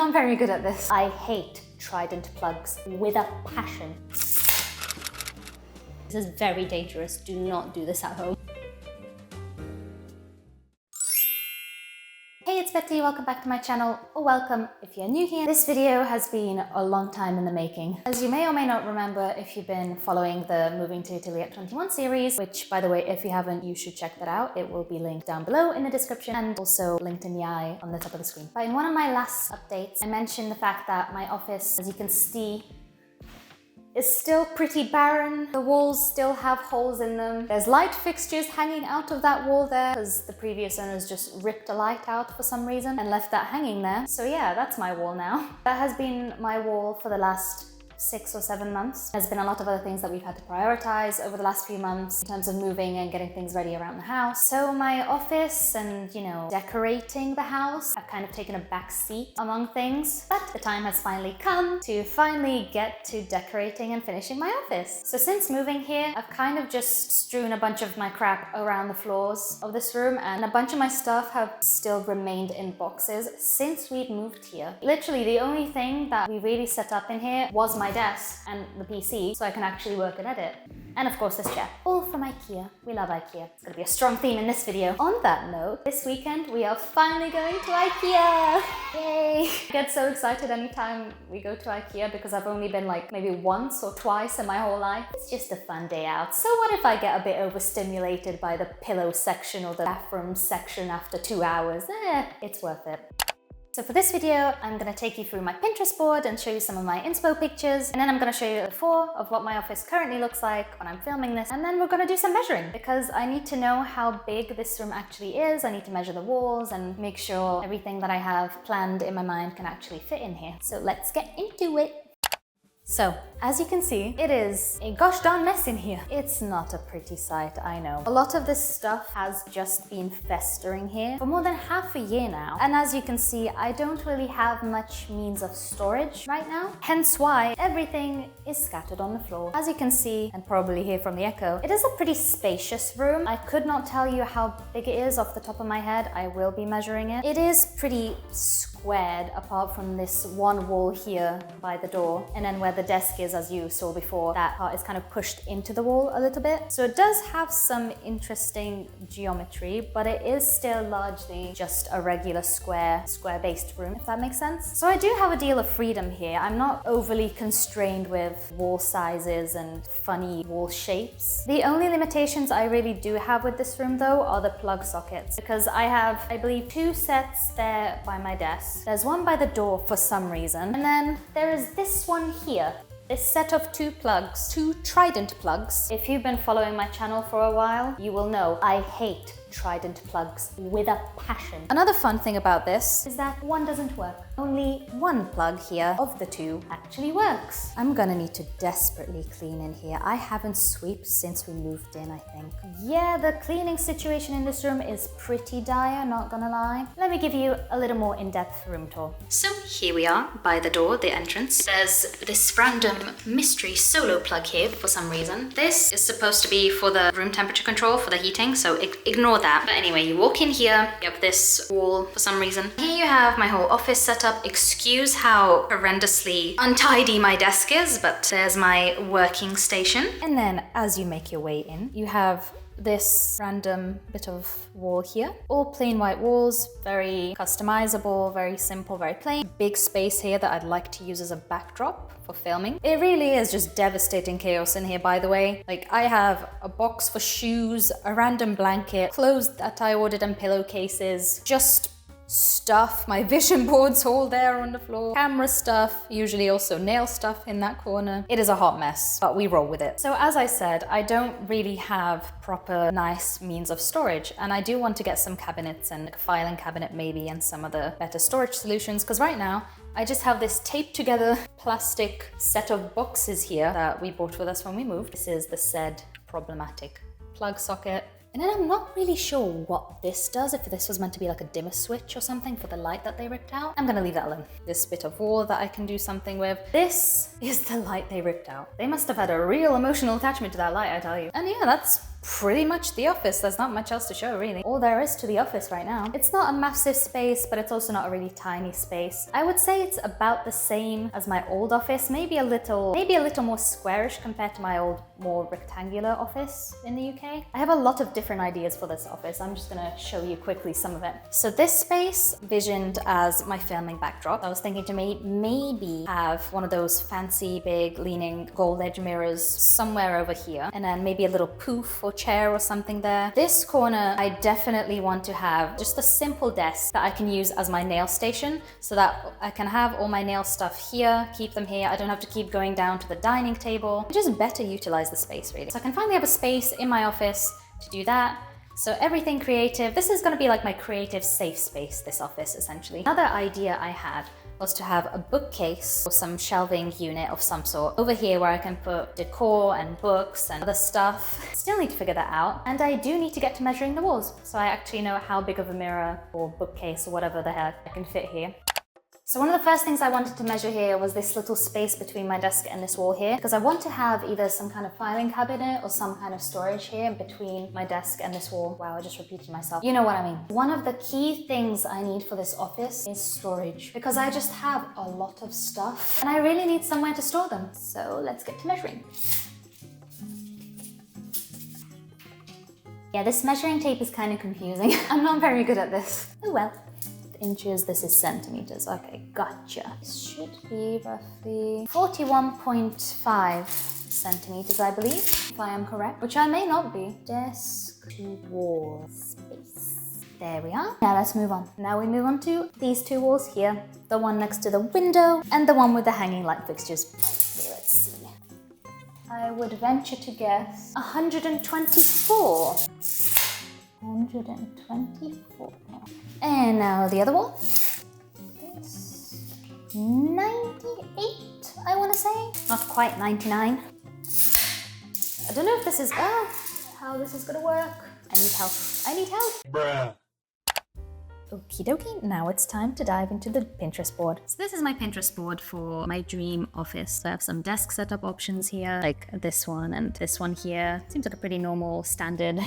not very good at this. I hate trident plugs with a passion. This is very dangerous. Do not do this at home. Hey, it's Betty, welcome back to my channel, or welcome if you're new here. This video has been a long time in the making. As you may or may not remember if you've been following the Moving to Italy at 21 series, which by the way, if you haven't, you should check that out. It will be linked down below in the description and also linked in the eye on the top of the screen. But in one of my last updates, I mentioned the fact that my office, as you can see, is still pretty barren. The walls still have holes in them. There's light fixtures hanging out of that wall there because the previous owners just ripped a light out for some reason and left that hanging there. So yeah, that's my wall now. That has been my wall for the last 6 or 7 months. There's been a lot of other things that we've had to prioritize over the last few months in terms of moving and getting things ready around the house. So my office and, you know, decorating the house have kind of taken a back seat among things, but the time has finally come to finally get to decorating and finishing my office. So since moving here, I've kind of just strewn a bunch of my crap around the floors of this room, and a bunch of my stuff have still remained in boxes since we'd moved here. Literally the only thing that we really set up in here was my desk and the PC, so I can actually work and edit. And of course this chair, all from IKEA. We love IKEA. It's gonna be a strong theme in this video. On that note, this weekend we are finally going to IKEA! Yay! I get so excited anytime we go to IKEA because I've only been like maybe once or twice in my whole life. It's just a fun day out. So what if I get a bit overstimulated by the pillow section or the bathroom section after 2 hours? It's worth it. So for this video, I'm going to take you through my Pinterest board and show you some of my inspo pictures, and then I'm going to show you a before of what my office currently looks like when I'm filming this, and then we're going to do some measuring because I need to know how big this room actually is. I need to measure the walls and make sure everything that I have planned in my mind can actually fit in here. So let's get into it. So, as you can see, it is a gosh darn mess in here. It's not a pretty sight, I know. A lot of this stuff has just been festering here for more than half a year now. And as you can see, I don't really have much means of storage right now. Hence why everything is scattered on the floor. As you can see, and probably hear from the echo, it is a pretty spacious room. I could not tell you how big it is off the top of my head. I will be measuring it. It is pretty squared apart from this one wall here by the door, and then where the desk is, as you saw before, that part is kind of pushed into the wall a little bit. So it does have some interesting geometry, but it is still largely just a regular square-based room, if that makes sense. So I do have a deal of freedom here. I'm not overly constrained with wall sizes and funny wall shapes. The only limitations I really do have with this room though are the plug sockets, because I have, I believe, 2 sets there by my desk. There's one by the door for some reason, and then there is this one here. This set of 2 plugs, 2 trident plugs. If you've been following my channel for a while, you will know I hate trident plugs with a passion. Another fun thing about this is that one doesn't work. Only one plug here of the 2 actually works. I'm gonna need to desperately clean in here. I haven't swept since we moved in, I think. Yeah, the cleaning situation in this room is pretty dire, not gonna lie. Let me give you a little more in-depth room tour. So here we are by the door, the entrance. There's this random mystery solo plug here for some reason. This is supposed to be for the room temperature control for the heating, so ignore that. But anyway, you walk in here, you have this wall for some reason. Here you have my whole office setup. Excuse how horrendously untidy my desk is, but there's my working station. And then as you make your way in, you have this random bit of wall here. All plain white walls, very customizable, very simple, very plain. Big space here that I'd like to use as a backdrop for filming. It really is just devastating chaos in here, by the way. Like, I have a box for shoes, a random blanket, clothes that I ordered, and pillowcases, just stuff, my vision boards all there on the floor, camera stuff, usually also nail stuff in that corner. It is a hot mess, but we roll with it. So as I said, I don't really have proper nice means of storage, and I do want to get some cabinets and a filing cabinet maybe, and some other better storage solutions, because right now I just have this taped together plastic set of boxes here that we brought with us when we moved. This is the said problematic plug socket. And then I'm not really sure what this does, if this was meant to be like a dimmer switch or something for the light that they ripped out. I'm gonna leave that alone. This bit of wall that I can do something with. This is the light they ripped out. They must have had a real emotional attachment to that light, I tell you. And yeah, that's pretty much the office. There's not much else to show, really. All there is to the office right now. It's not a massive space, but it's also not a really tiny space. I would say it's about the same as my old office, maybe a little more squarish compared to my old, more rectangular office in the UK. I have a lot of different ideas for this office. I'm just gonna show you quickly some of it. So this space visioned as my filming backdrop. I was thinking to maybe have one of those fancy, big, leaning gold edge mirrors somewhere over here, and then maybe a little poof or chair or something there. This corner, I definitely want to have just a simple desk that I can use as my nail station, so that I can have all my nail stuff here, keep them here. I don't have to keep going down to the dining table. Just better utilize the space, really. So I can finally have a space in my office to do that. So everything creative. This is going to be like my creative safe space, this office, essentially. Another idea I had was to have a bookcase or some shelving unit of some sort over here where I can put decor and books and other stuff. Still need to figure that out. And I do need to get to measuring the walls, so I actually know how big of a mirror or bookcase or whatever the heck I can fit here. So one of the first things I wanted to measure here was this little space between my desk and this wall here, because I want to have either some kind of filing cabinet or some kind of storage here between my desk and this wall. Wow, I just repeated myself. You know what I mean. One of the key things I need for this office is storage, because I just have a lot of stuff and I really need somewhere to store them. So let's get to measuring. Yeah, this measuring tape is kind of confusing. I'm not very good at this. Oh well. Inches, this is centimeters. Okay, gotcha. This should be roughly 41.5 centimeters, I believe, if I am correct, which I may not be. Desk to wall space. There we are. Now let's move on. Now we move on to these two walls here, the one next to the window and the one with the hanging light fixtures. Let's see. I would venture to guess 124. 124. And now the other wall. This 98, I want to say. Not quite 99. I don't know if this is how this is gonna work. I need help. I need help. Bruh. Okie dokie, now it's time to dive into the Pinterest board. So this is my Pinterest board for my dream office. So I have some desk setup options here, like this one and this one here. Seems like a pretty normal, standard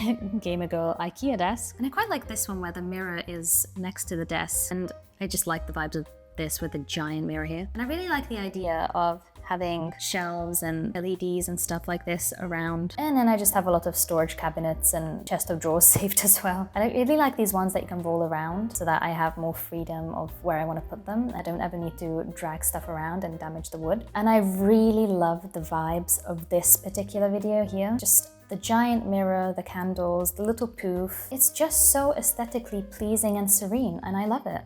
gamer girl IKEA desk. And I quite like this one where the mirror is next to the desk. And I just like the vibes of this with a giant mirror here. And I really like the idea of having shelves and LEDs and stuff like this around. And then I just have a lot of storage cabinets and chest of drawers saved as well. I really like these ones that you can roll around so that I have more freedom of where I want to put them. I don't ever need to drag stuff around and damage the wood. And I really love the vibes of this particular video here. Just the giant mirror, the candles, the little poof. It's just so aesthetically pleasing and serene, and I love it.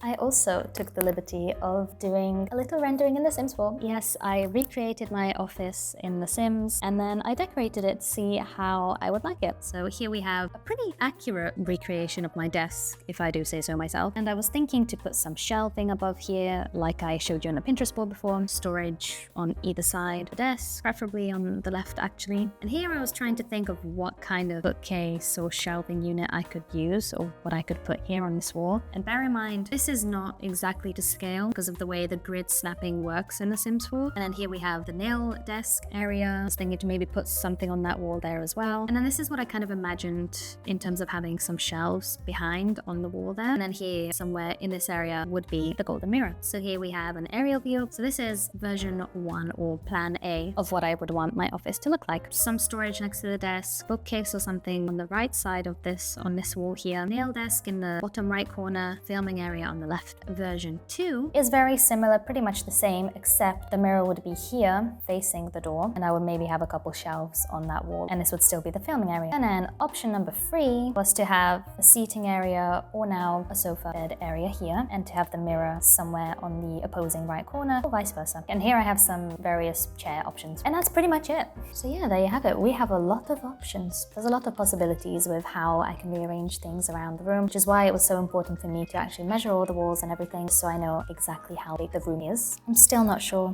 I also took the liberty of doing a little rendering in The Sims 4. Yes, I recreated my office in The Sims and then I decorated it to see how I would like it. So here we have a pretty accurate recreation of my desk, if I do say so myself. And I was thinking to put some shelving above here, like I showed you on the Pinterest board before, storage on either side of the desk, preferably on the left actually. And here I was trying to think of what kind of bookcase or shelving unit I could use or what I could put here on this wall. And bear in mind, this is not exactly to scale because of the way the grid snapping works in The Sims 4. And then here we have the nail desk area. I was thinking to maybe put something on that wall there as well. And then this is what I kind of imagined in terms of having some shelves behind on the wall there. And then here somewhere in this area would be the golden mirror. So here we have an aerial view. So this is version 1 or plan A of what I would want my office to look like. Some storage next to the desk, bookcase or something on the right side of this, on this wall here. Nail desk in the bottom right corner, filming area on the left. Version 2 is very similar, pretty much the same, except the mirror would be here facing the door and I would maybe have a couple shelves on that wall and this would still be the filming area. And then option number 3 was to have a seating area or now a sofa bed area here and to have the mirror somewhere on the opposing right corner or vice versa. And here I have some various chair options and that's pretty much it. So yeah, there you have it. We have a lot of options. There's a lot of possibilities with how I can rearrange things around the room, which is why it was so important for me to actually measure all the walls and everything so I know exactly how big the room is. I'm still not sure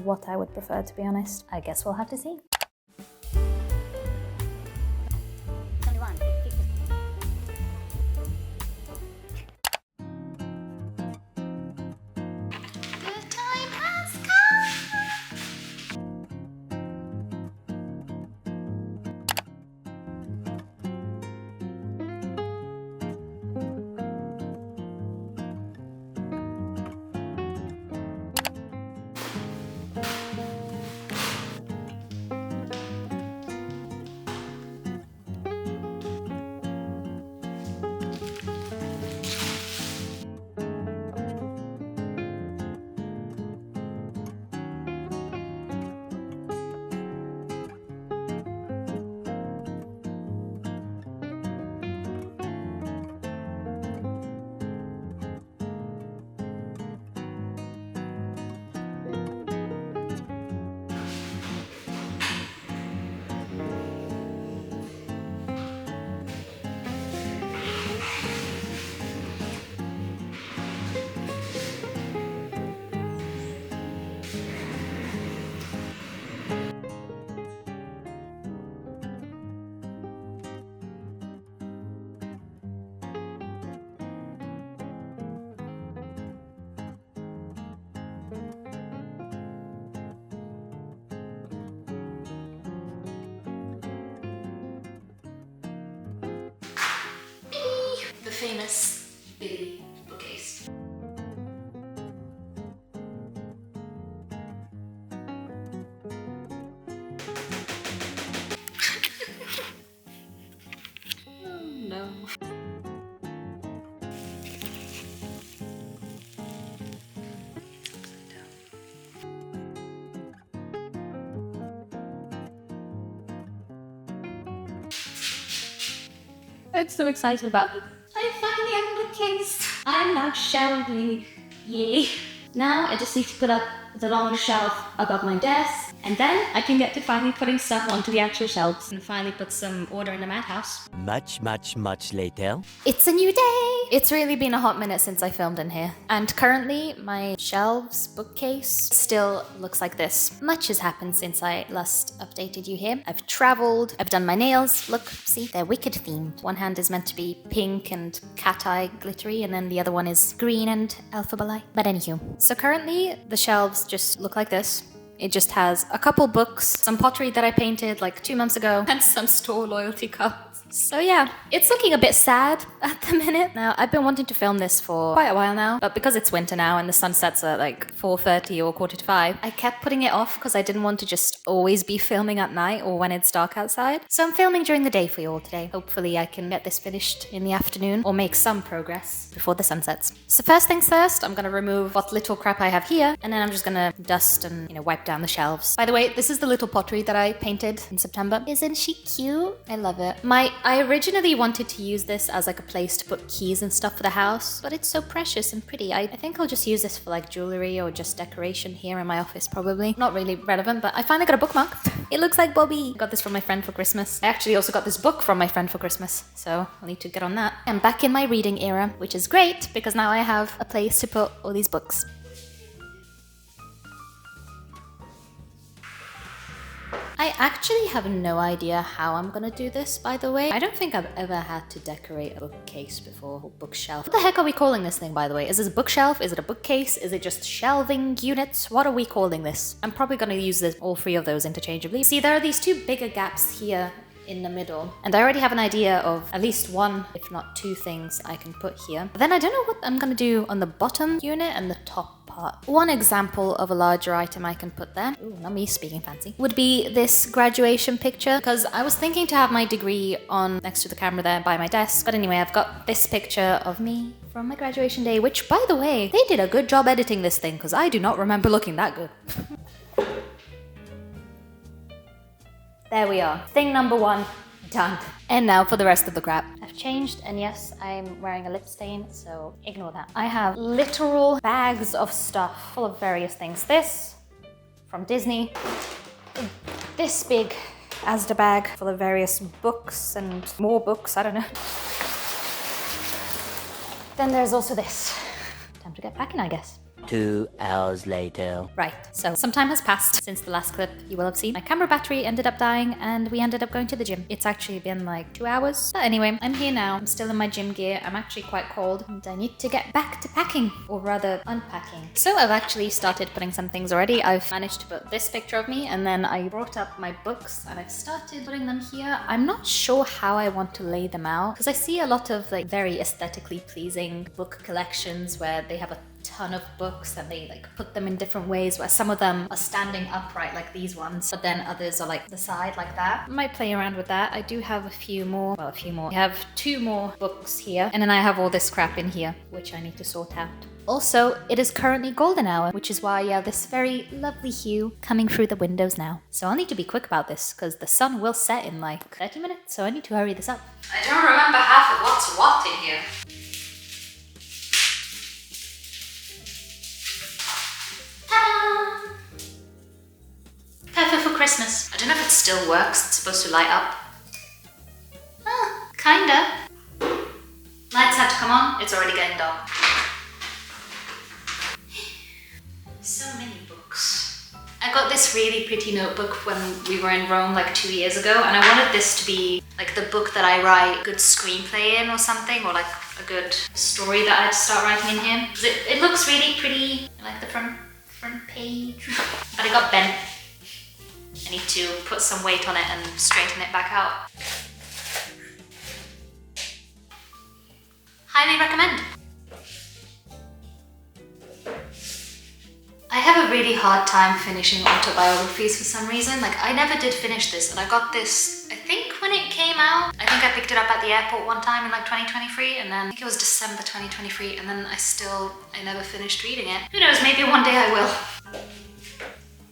what I would prefer, to be honest. I guess we'll have to see. famous Billy bookcase. Oh no. I'm so excited about it. I finally have the case. I'm now shelving. Yay. Now I just need to put up the long shelf above my desk, and then I can get to finally putting stuff onto the actual shelves and finally put some order in the madhouse. Much later. It's a new day! It's really been a hot minute since I filmed in here. And currently, my shelves bookcase still looks like this. Much has happened since I last updated you here. I've traveled, I've done my nails. Look, see, they're wicked themed. One hand is meant to be pink and cat eye glittery, and then the other one is green and alphabet. But anywho, so currently the shelves just look like this. It just has a couple books, some pottery that I painted like 2 months ago, and some store loyalty cards. So yeah, it's looking a bit sad at the minute. Now, I've been wanting to film this for quite a while now, but because it's winter now and the sun sets at like 4:30 or 4:45, I kept putting it off because I didn't want to just always be filming at night or when it's dark outside. So I'm filming during the day for you all today. Hopefully I can get this finished in the afternoon or make some progress before the sun sets. So first things first, I'm gonna remove what little crap I have here, and then I'm just gonna dust and, wipe down the shelves. By the way, this is the little pottery that I painted in September. Isn't she cute? I love it. I originally wanted to use this as like a place to put keys and stuff for the house, but it's so precious and pretty. I think I'll just use this for like jewelry or just decoration here in my office probably. Not really relevant, but I finally got a bookmark. It looks like Bobby. I got this from my friend for Christmas. I actually also got this book from my friend for Christmas, so I'll need to get on that. I'm back in my reading era, which is great because now I have a place to put all these books. I actually have no idea how I'm gonna do this, by the way. I don't think I've ever had to decorate a bookcase before, or bookshelf. What the heck are we calling this thing, by the way? Is this a bookshelf? Is it a bookcase? Is it just shelving units? What are we calling this? I'm probably gonna use all three of those interchangeably. See, there are these two bigger gaps here in the middle, and I already have an idea of at least one, if not two things I can put here. But then I don't know what I'm gonna do on the bottom unit and the top part. One example of a larger item I can put there, ooh, not me speaking fancy, would be this graduation picture, because I was thinking to have my degree on next to the camera there by my desk. But anyway, I've got this picture of me from my graduation day, which, by the way, they did a good job editing this thing, because I do not remember looking that good. There we are. Thing number one, done. And now for the rest of the crap. I've changed, and yes, I'm wearing a lip stain, so ignore that. I have literal bags of stuff full of various things. This, from Disney. This big Asda bag full of various books and more books, I don't know. Then there's also this. Time to get packing, I guess. 2 hours later. Right, so some time has passed since the last clip you will have seen. My camera battery ended up dying and we ended up going to the gym. It's actually been like 2 hours. But anyway, I'm here now. I'm still in my gym gear. I'm actually quite cold and I need to get back to packing, or rather unpacking. So I've actually started putting some things already. I've managed to put this picture of me, and then I brought up my books and I've started putting them here. I'm not sure how I want to lay them out because I see a lot of like very aesthetically pleasing book collections where they have a ton of books and they like put them in different ways, where some of them are standing upright like these ones, but then others are like the side like that. I might play around with that. I do have a few more. I have 2 more books here, and then I have all this crap in here which I need to sort out. Also, it is currently golden hour, which is why you have this very lovely hue coming through the windows now. So I'll need to be quick about this because the sun will set in like 30 minutes, so I need to hurry this up. I don't remember half of what's what in here. Perfect for Christmas. I don't know if it still works. It's supposed to light up. Kinda. Lights had to come on. It's already getting dark. So many books. I got this really pretty notebook when we were in Rome like 2 years ago, and I wanted this to be like the book that I write a good screenplay in or something, or like a good story that I'd start writing in here. It looks really pretty. I like the front page. But it got bent. I need to put some weight on it and straighten it back out. Highly recommend. I have a really hard time finishing autobiographies for some reason. Like, I never did finish this, and I got this, I think, when it came out. I think I picked it up at the airport one time in like 2023, and then I think it was December 2023, and then I never finished reading it. Who knows, maybe one day I will.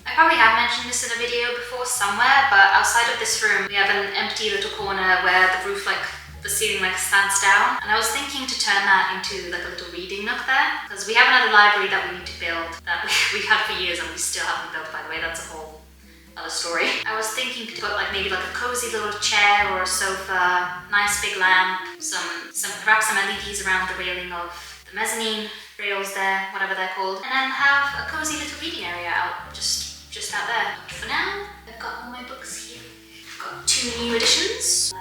I probably have mentioned this in a video before somewhere, but outside of this room, we have an empty little corner where the roof, like, the ceiling like slants down, and I was thinking to turn that into like a little reading nook there, because we have another library that we need to build that we've had for years and we still haven't built, by the way. That's a whole other story. I was thinking to put like maybe like a cozy little chair or a sofa, nice big lamp, perhaps some LEDs around the railing of the mezzanine rails there, whatever they're called, and then have a cozy little reading area out just out there. But for now, I've got all my books here. I've got 2 new editions.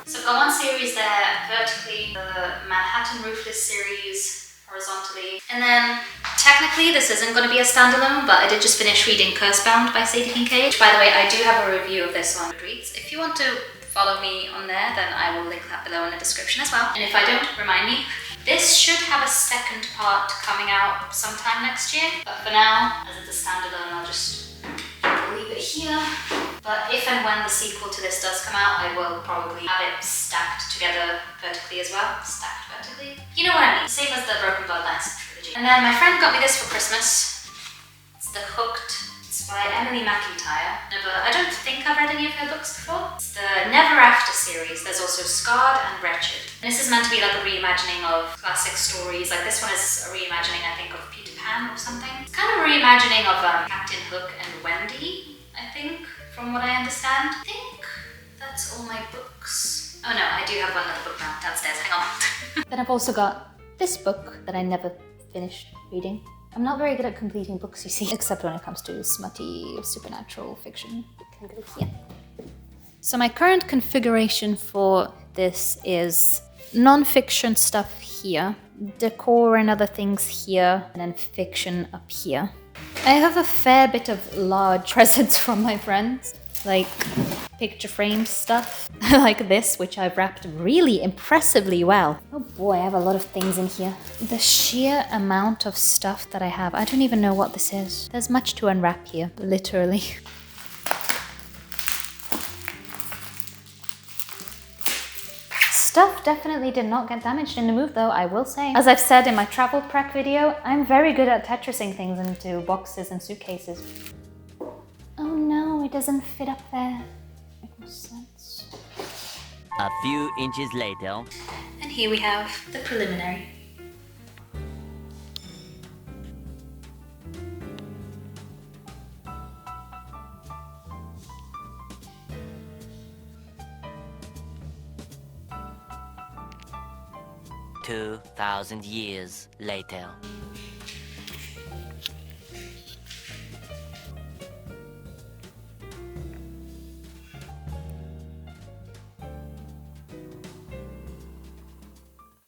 So I've got one series there vertically, the Manhattan Roofless series horizontally. And then technically this isn't going to be a standalone, but I did just finish reading Cursebound by Sadie Kincaid. Which, by the way, I do have a review of this on Goodreads. If you want to follow me on there, then I will link that below in the description as well. And if I don't, remind me. This should have a second part coming out sometime next year, but for now, as it's a standalone, I'll just leave it here. But if and when the sequel to this does come out, I will probably have it stacked together vertically as well. Stacked vertically. You know what I mean? Same as the Broken Bloodlines trilogy. And then my friend got me this for Christmas. It's The Hooked. It's by Emily McIntyre. I don't think I've read any of her books before. It's the Never After series. There's also Scarred and Wretched. And this is meant to be like a reimagining of classic stories. Like this one is a reimagining, I think, of Peter Pan or something. It's kind of a reimagining of Captain Hook and Wendy, I think, from what I understand. I think that's all my books. Oh no, I do have one little book now downstairs, hang on. Then I've also got this book that I never finished reading. I'm not very good at completing books, you see, except when it comes to smutty, supernatural fiction. Can go here. So my current configuration for this is non-fiction stuff here, decor and other things here, and then fiction up here. I have a fair bit of large presents from my friends, like picture frame stuff, like this, which I've wrapped really impressively well. Oh boy, I have a lot of things in here. The sheer amount of stuff that I have, I don't even know what this is. There's much to unwrap here, literally. Stuff definitely did not get damaged in the move though, I will say. As I've said in my travel prep video, I'm very good at Tetrising things into boxes and suitcases. Oh no, it doesn't fit up there. Makes sense. A few inches later. And here we have the preliminary. $2,000 years later.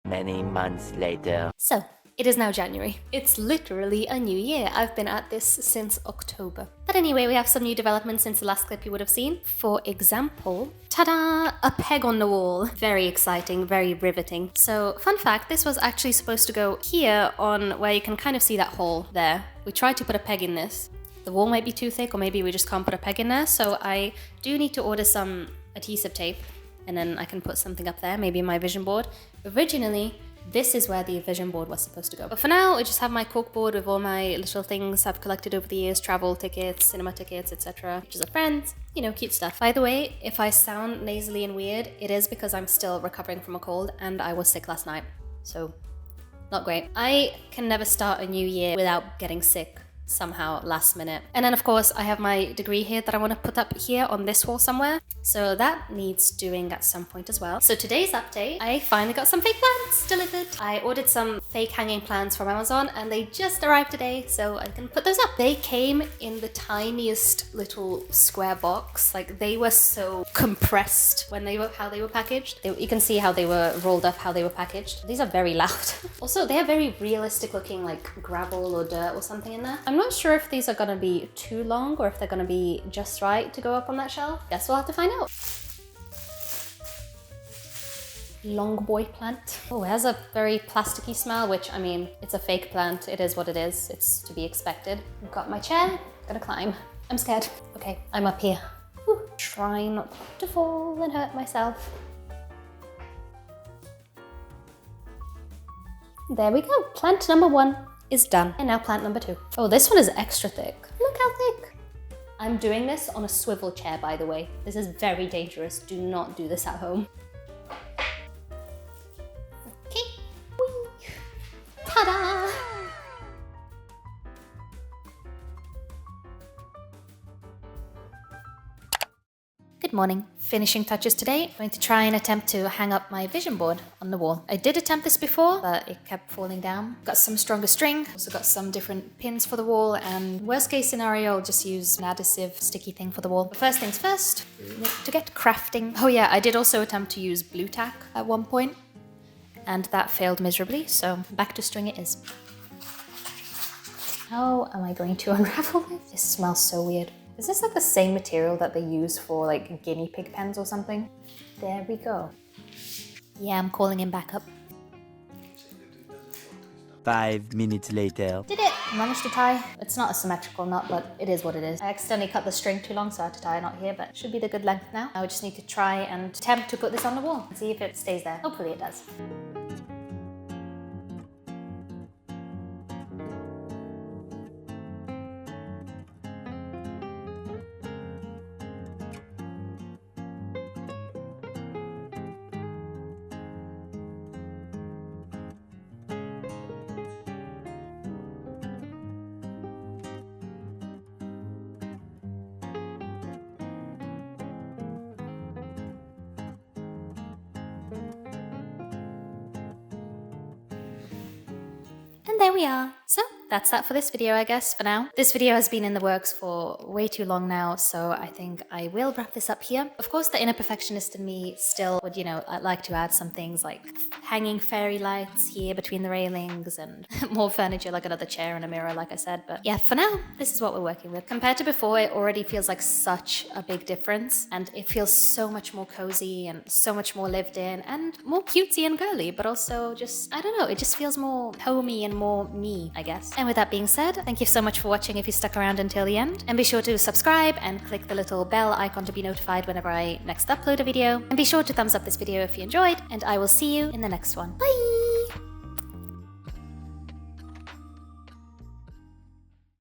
Many months later. So, it is now January. It's literally a new year. I've been at this since October. But anyway, we have some new developments since the last clip you would have seen. For example, ta-da! A peg on the wall. Very exciting, very riveting. So, fun fact, this was actually supposed to go here on where you can kind of see that hole there. We tried to put a peg in this. The wall might be too thick, or maybe we just can't put a peg in there. So I do need to order some adhesive tape, and then I can put something up there, maybe my vision board. Originally, this is where the vision board was supposed to go. But for now, I just have my cork board with all my little things I've collected over the years, travel tickets, cinema tickets, etc. Pictures of friends, you know, cute stuff. By the way, if I sound nasally and weird, it is because I'm still recovering from a cold and I was sick last night. So, not great. I can never start a new year without getting sick somehow last minute. And then of course I have my degree here that I want to put up here on this wall somewhere. So that needs doing at some point as well. So today's update, I finally got some fake plants delivered. I ordered some fake hanging plants from Amazon and they just arrived today, so I can put those up. They came in the tiniest little square box. Like they were so compressed when how they were packaged. You can see how they were rolled up, how they were packaged. These are very loud. Also, they have very realistic looking like gravel or dirt or something in there. I'm not sure if these are gonna be too long or if they're gonna be just right to go up on that shelf. Guess we'll have to find out. long boy plant. Oh, it has a very plasticky smell, which, I mean, it's a fake plant. It is what it is. It's to be expected. I've got my chair, gonna climb. I'm scared. Okay, I'm up here. Whew. Try not to fall and hurt myself. There we go. Plant number 1 is done. And now plant number 2. Oh, this one is extra thick. Look how thick. I'm doing this on a swivel chair, by the way. This is very dangerous. Do not do this at home. Okay. Whee. Ta-da! Good morning. Finishing touches today. I'm going to try and attempt to hang up my vision board on the wall. I did attempt this before, but it kept falling down. Got some stronger string, also got some different pins for the wall, and worst case scenario, I'll just use an adhesive sticky thing for the wall. But first things first, we need to get crafting. Oh yeah, I did also attempt to use blue tack at one point, and that failed miserably, so back to string it is. How am I going to unravel this? This smells so weird. Is this like the same material that they use for like guinea pig pens or something? There we go. Yeah, I'm calling him back up. 5 minutes later. Did it! Managed to tie. It's not a symmetrical knot, but it is what it is. I accidentally cut the string too long, so I had to tie a knot here, but it should be the good length now. Now I just need to try and attempt to put this on the wall and see if it stays there. Hopefully it does. And there we are. So that's that for this video, I guess, for now. This video has been in the works for way too long now, so I think I will wrap this up here. Of course, the inner perfectionist in me still would, I'd like to add some things like hanging fairy lights here between the railings and more furniture, like another chair and a mirror, like I said. But yeah, for now, this is what we're working with. Compared to before, it already feels like such a big difference, and it feels so much more cozy and so much more lived in and more cutesy and girly, but also just, I don't know, it just feels more homey and more me, I guess. And with that being said, thank you so much for watching if you stuck around until the end. And be sure to subscribe and click the little bell icon to be notified whenever I next upload a video. And be sure to thumbs up this video if you enjoyed, and I will see you in the next one. Bye!